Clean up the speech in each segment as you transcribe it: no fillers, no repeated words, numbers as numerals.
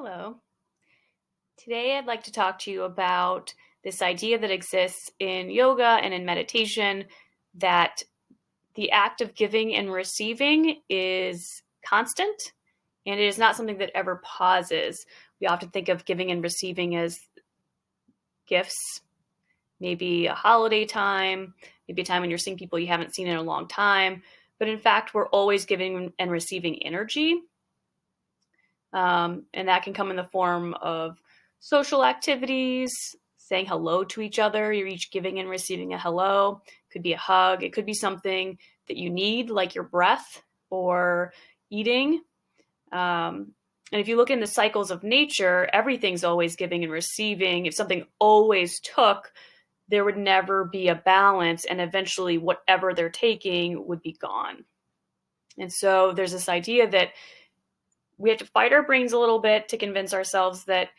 Hello. Today I'd like to talk to you about this idea that exists in yoga and in meditation that the act of giving and receiving is constant and it is not something that ever pauses. We often think of giving and receiving as gifts, maybe a holiday time, maybe a time when you're seeing people you haven't seen in a long time. But in fact, we're always giving and receiving energy. And that can come in the form of social activities, saying hello to each other. You're each giving and receiving a hello. It could be a hug. It could be something that you need, like your breath or eating. And if you look in the cycles of nature, everything's always giving and receiving. If something always took, there would never be a balance, and eventually whatever they're taking would be gone. And so there's this idea that we have to fight our brains a little bit to convince ourselves that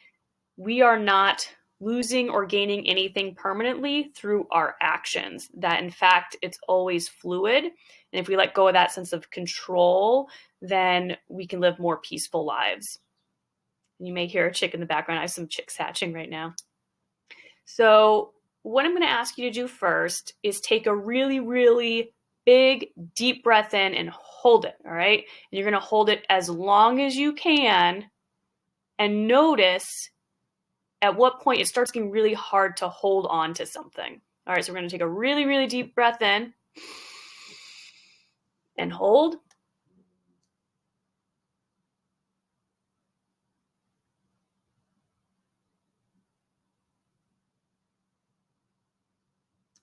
we are not losing or gaining anything permanently through our actions, that in fact it's always fluid. And if we let go of that sense of control, then we can live more peaceful lives. And you may hear a chick in the background. I have some chicks hatching right now. So what I'm going to ask you to do first is take a really, really big, deep breath in and hold it, all right? And you're going to hold it as long as you can and notice at what point it starts getting really hard to hold on to something. All right, so we're going to take a really, really deep breath in and hold.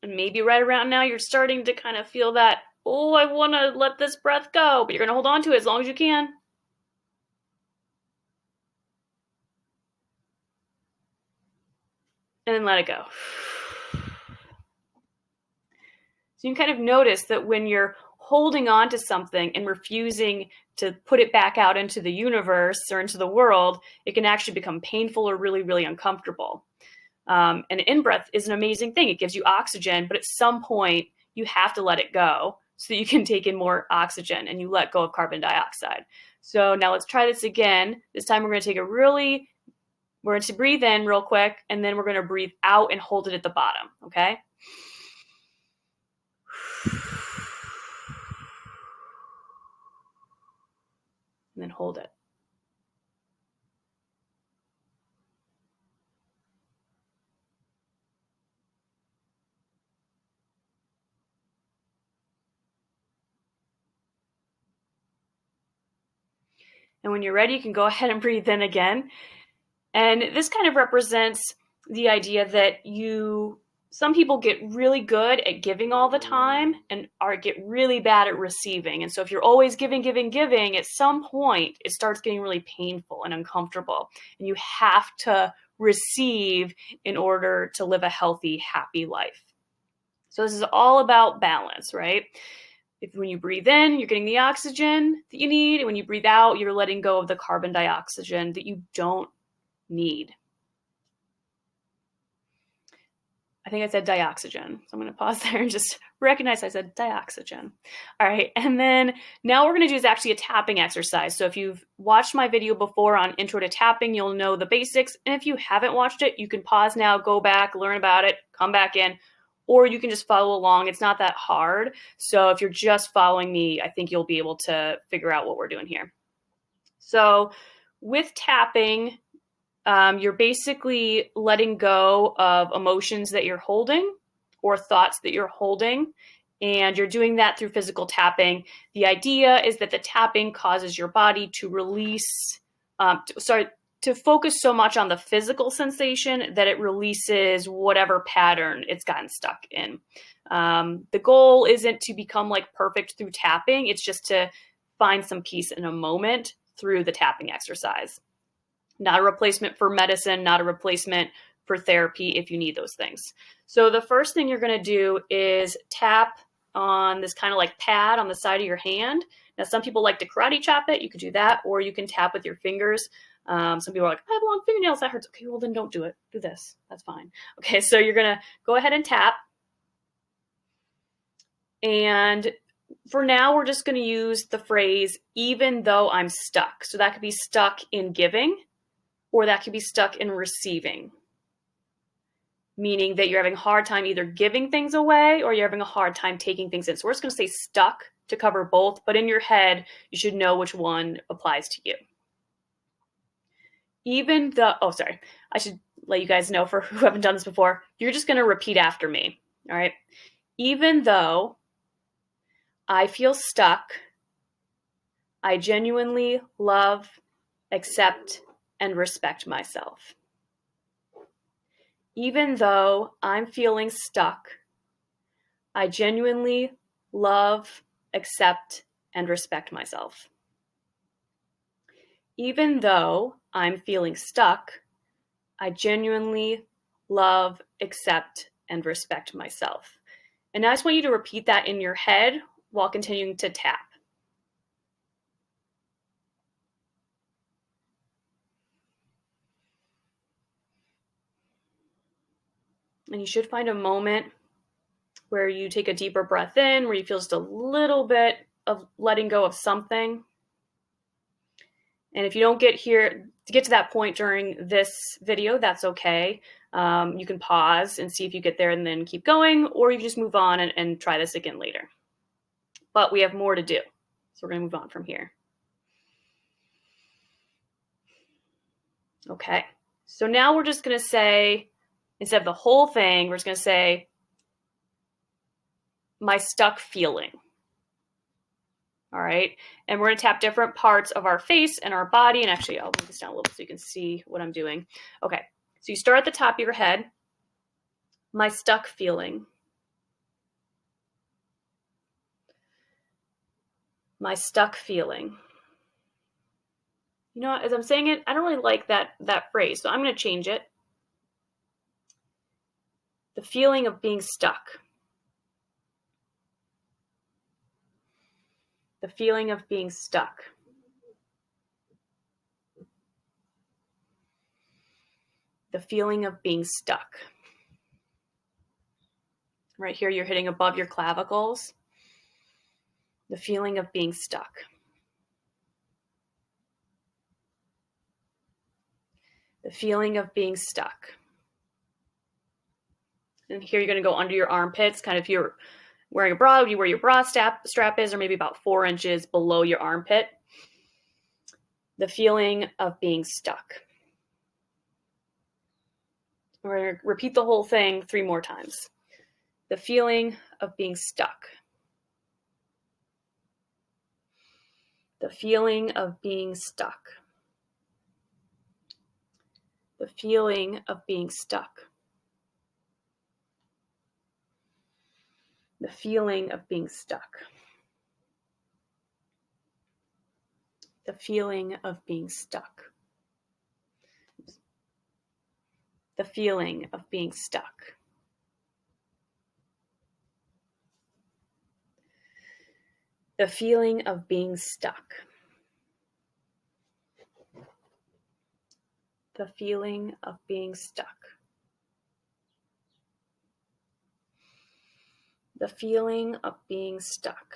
And maybe right around now you're starting to kind of feel that, oh, I want to let this breath go, but you're going to hold on to it as long as you can. And then let it go. So you can kind of notice that when you're holding on to something and refusing to put it back out into the universe or into the world, it can actually become painful or really, really uncomfortable. And in-breath is an amazing thing. It gives you oxygen, but at some point you have to let it go so that you can take in more oxygen and you let go of carbon dioxide. So now let's try this again. This time we're going to take we're going to breathe in real quick, and then we're going to breathe out and hold it at the bottom, okay? And then hold it. And when you're ready, you can go ahead and breathe in again. And this kind of represents the idea that some people get really good at giving all the time and get really bad at receiving. And so if you're always giving, at some point it starts getting really painful and uncomfortable. And you have to receive in order to live a healthy, happy life. So this is all about balance, right? When you breathe in, you're getting the oxygen that you need. And when you breathe out, you're letting go of the carbon dioxide that you don't need. I think I said dioxygen. So I'm going to pause there and just recognize I said dioxygen. All right. And then now what we're going to do is actually a tapping exercise. So if you've watched my video before on intro to tapping, you'll know the basics. And if you haven't watched it, you can pause now, go back, learn about it, come back in, or you can just follow along. It's not that hard. So if you're just following me, I think you'll be able to figure out what we're doing here. So with tapping, you're basically letting go of emotions that you're holding or thoughts that you're holding, and you're doing that through physical tapping. The idea is that the tapping causes your body to release, to focus so much on the physical sensation that it releases whatever pattern it's gotten stuck in. The goal isn't to become like perfect through tapping. It's just to find some peace in a moment through the tapping exercise. Not a replacement for medicine, not a replacement for therapy if you need those things. So the first thing you're going to do is tap on this kind of like pad on the side of your hand. Now, some people like to karate chop it. You could do that, or you can tap with your fingers. Some people are like, I have long fingernails, that hurts. Okay, well then don't do it. Do this. That's fine. Okay, so you're going to go ahead and tap. And for now, we're just going to use the phrase, even though I'm stuck. So that could be stuck in giving. or that could be stuck in receiving, meaning that you're having a hard time either giving things away or you're having a hard time taking things in. So we're just going to say stuck to cover both, but in your head, you should know which one applies to you. I should let you guys know, for who haven't done this before, you're just going to repeat after me, all right? Even though I feel stuck, I genuinely love, accept, and respect myself. Even though I'm feeling stuck, I genuinely love, accept, and respect myself. Even though I'm feeling stuck, I genuinely love, accept, and respect myself. And I just want you to repeat that in your head while continuing to tap. And you should find a moment where you take a deeper breath in, where you feel just a little bit of letting go of something. And if you don't get to that point during this video, that's okay. You can pause and see if you get there and then keep going, or you can just move on and try this again later. But we have more to do. So we're going to move on from here. Okay. So now we're just going to say, instead of the whole thing, we're just going to say, my stuck feeling. All right. And we're going to tap different parts of our face and our body. And actually, I'll move this down a little bit so you can see what I'm doing. Okay. So you start at the top of your head. My stuck feeling. My stuck feeling. You know, as I'm saying it, I don't really like that phrase, so I'm going to change it. The feeling of being stuck. The feeling of being stuck. The feeling of being stuck. Right here, you're hitting above your clavicles. The feeling of being stuck. The feeling of being stuck. And here you're going to go under your armpits, kind of if you're wearing a bra, where your bra strap is, or maybe about 4 inches below your armpit. The feeling of being stuck. We're going to repeat the whole thing 3 more times. The feeling of being stuck. The feeling of being stuck. The feeling of being stuck. The feeling of being stuck. The feeling of being stuck. The feeling of being stuck. The feeling of being stuck. The feeling of being stuck. The feeling of being stuck.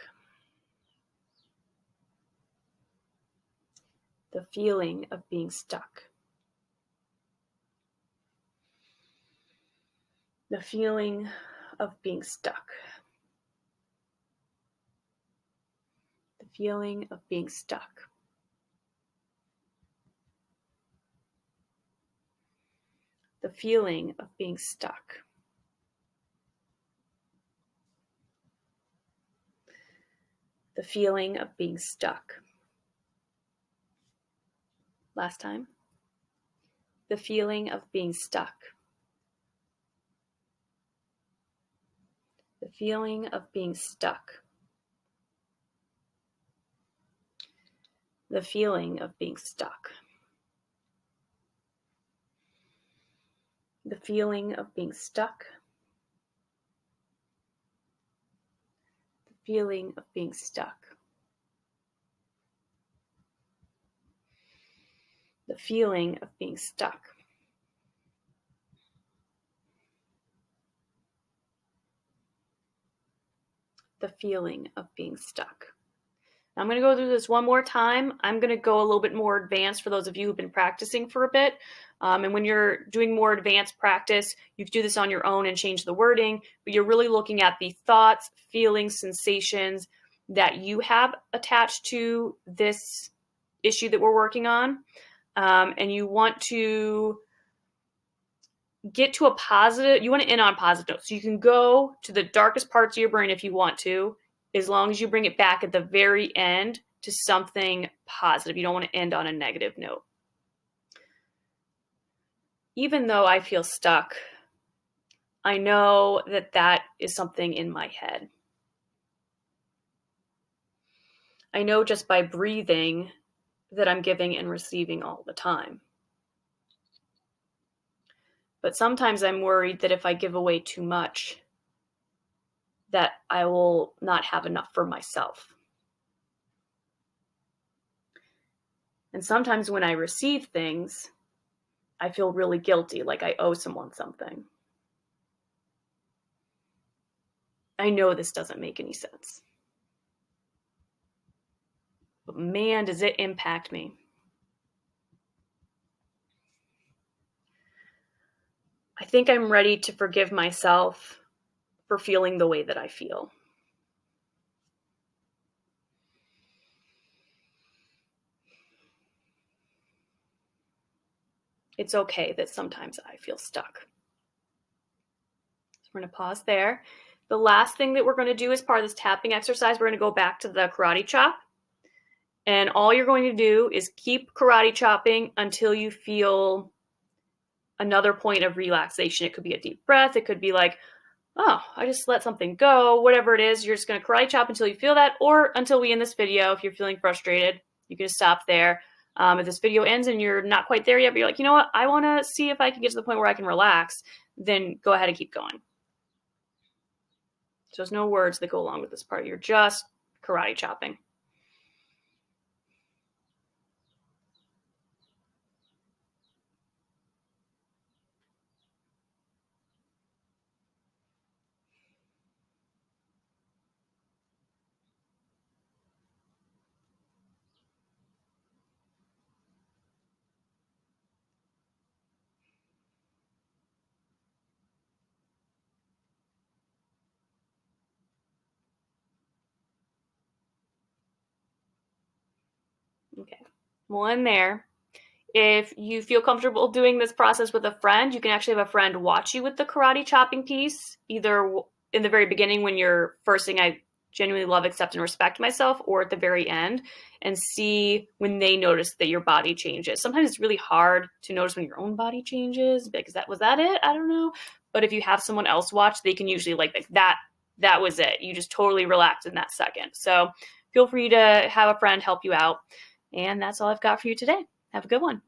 The feeling of being stuck. The feeling of being stuck. The feeling of being stuck. The feeling of being stuck. The feeling of being stuck. Last time. The feeling of being stuck. The feeling of being stuck. The feeling of being stuck. The feeling of being stuck. The feeling of being stuck. The feeling of being stuck. The feeling of being stuck. I'm going to go through this one more time. I'm going to go a little bit more advanced for those of you who've been practicing for a bit. And when you're doing more advanced practice, you can do this on your own and change the wording, but you're really looking at the thoughts, feelings, sensations that you have attached to this issue that we're working on. And you want to get to a positive, you want to end on positive notes. So you can go to the darkest parts of your brain if you want to, as long as you bring it back at the very end to something positive. You don't want to end on a negative note. Even though I feel stuck, I know that that is something in my head. I know just by breathing that I'm giving and receiving all the time. But sometimes I'm worried that if I give away too much, that I will not have enough for myself. And sometimes when I receive things, I feel really guilty, like I owe someone something. I know this doesn't make any sense. But man, does it impact me. I think I'm ready to forgive myself for feeling the way that I feel. It's okay that sometimes I feel stuck. So we're going to pause there. The last thing that we're going to do as part of this tapping exercise, we're going to go back to the karate chop. And all you're going to do is keep karate chopping until you feel another point of relaxation. It could be a deep breath. It could be like, oh, I just let something go. Whatever it is, you're just going to karate chop until you feel that, or until we end this video. If you're feeling frustrated, you can just stop there. If this video ends and you're not quite there yet, but you're like, you know what, I want to see if I can get to the point where I can relax, then go ahead and keep going. So there's no words that go along with this part. You're just karate chopping. Okay, one there. If you feel comfortable doing this process with a friend, you can actually have a friend watch you with the karate chopping piece, either in the very beginning when you're first saying, I genuinely love, accept, and respect myself, or at the very end, and see when they notice that your body changes. Sometimes it's really hard to notice when your own body changes, because was that it? I don't know. But if you have someone else watch, they can usually like that was it. You just totally relaxed in that second. So feel free to have a friend help you out. And that's all I've got for you today. Have a good one.